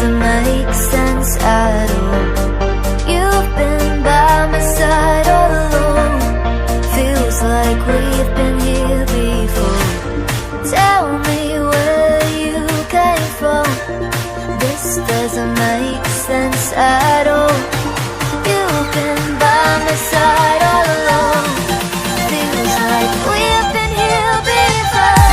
doesn't make sense at all. You've been by my side all along. Feels like we've been here before. Tell me where you came from. This doesn't make sense at all. You've been by my side all along. Feels like we've been here before.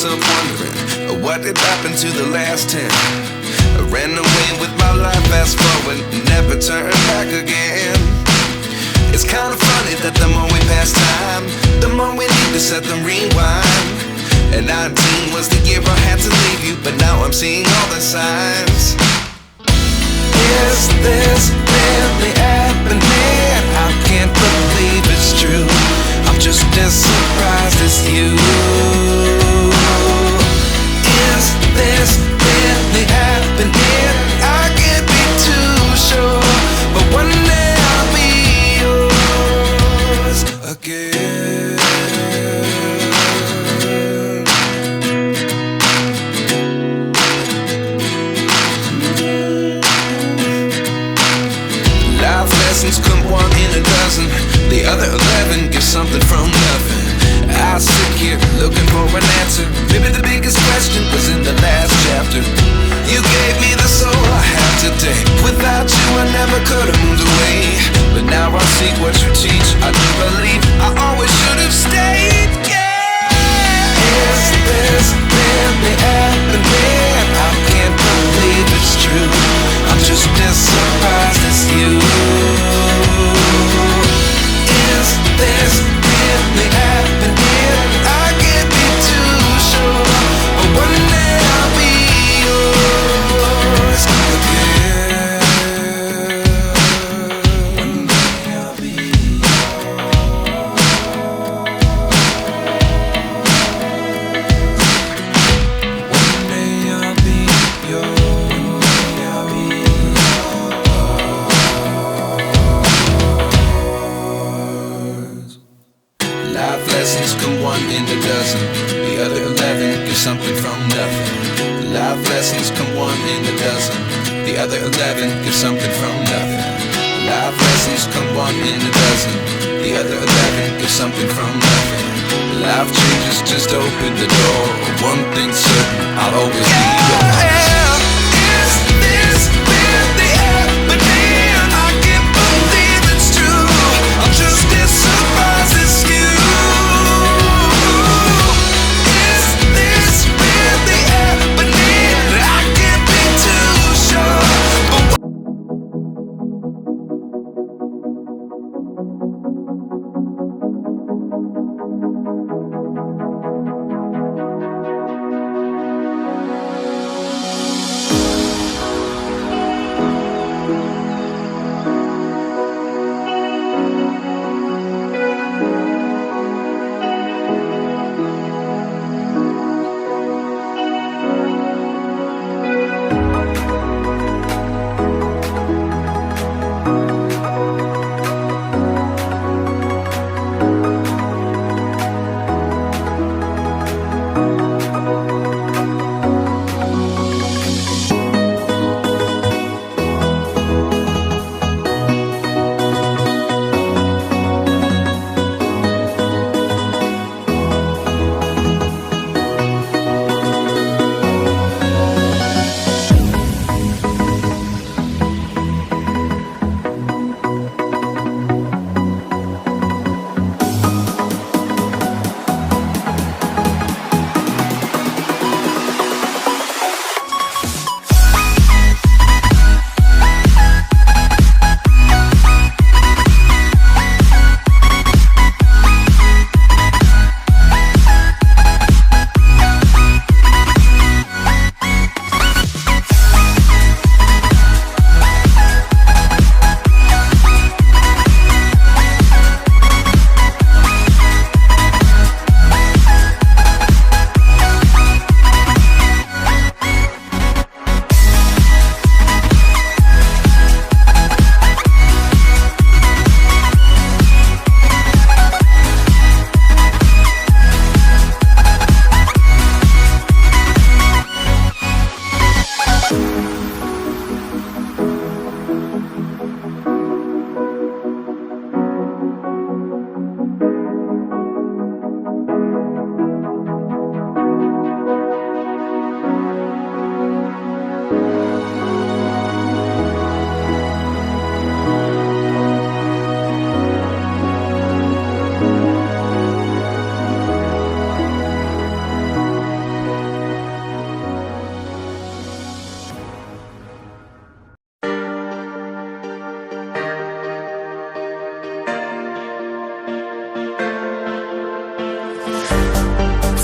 myself wondering what had happened to the last 10. I ran away with my life, fast forward, never turn back again. It's kind of funny that the more we pass time, the more we need to set the rewind. And 19 was the year I had to leave you, but now I'm seeing all the signs. Is this really happening? I can't believe it's true. I'm just as surprised as you. Is this really happening? I can't be too sure, but one day I'll be yours again. Life lessons come one in a dozen. The other 11 give something from nothing. I sit here looking for an answer. Maybe the biggest question was in the last chapter. You gave me the soul I have today. Without you I never could have moved away. But now I see what you teach. I do believe I always should have stayed. Yeah. Is this really happening? I can't believe it's true. I'm just as surprised as you. Is this really happening? I can't be too sure, but one day I'll be yours again. One day I'll be yours. One day I'll be yours. I'll be yours. Life lessons come one in a dozen. The other 11 give something from nothing. Life lessons come one in a dozen. The other 11 give something from nothing. Life lessons come one in a dozen. The other 11 give something from nothing. Life changes just open the door. One thing's certain, I'll always be yours. Is this really happening? I can't believe it's true. I'm just as surprised as you. Is this really happening? I can't be too sure, but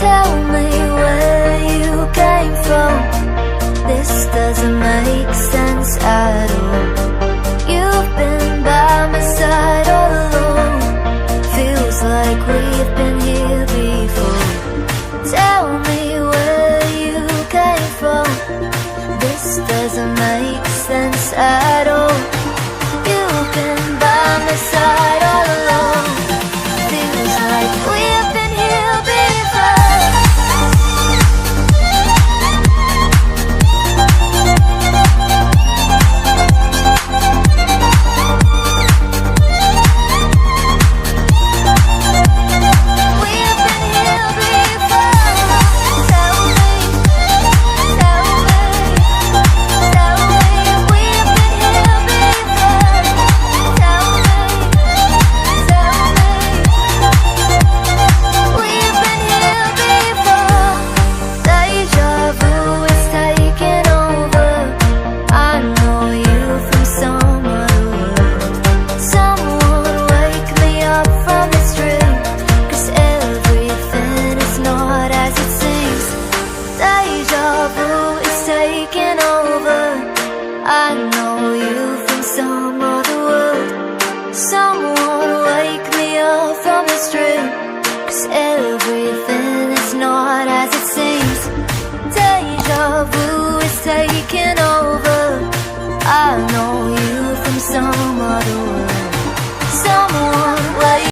Tell me where you came from. This doesn't make sense at all. You've been by my side all along. Feels like we've been here before. Tell me where you came from. This doesn't make sense at all. You've been by my side all along. Feels like we've been here before. We've been here before. Tell me, tell me, tell me. We've been here before. Tell me, tell me. We've been here before. Deja vu is taking over. I know you from some other world. Someone wake me up from this dream, 'cause everything is not as it seems. Deja vu is taking over. I know you from some other world. Someone wake me up from this dream, 'cause everything is not as it seems. Deja vu is taking over. I know you from some other world. Someone wake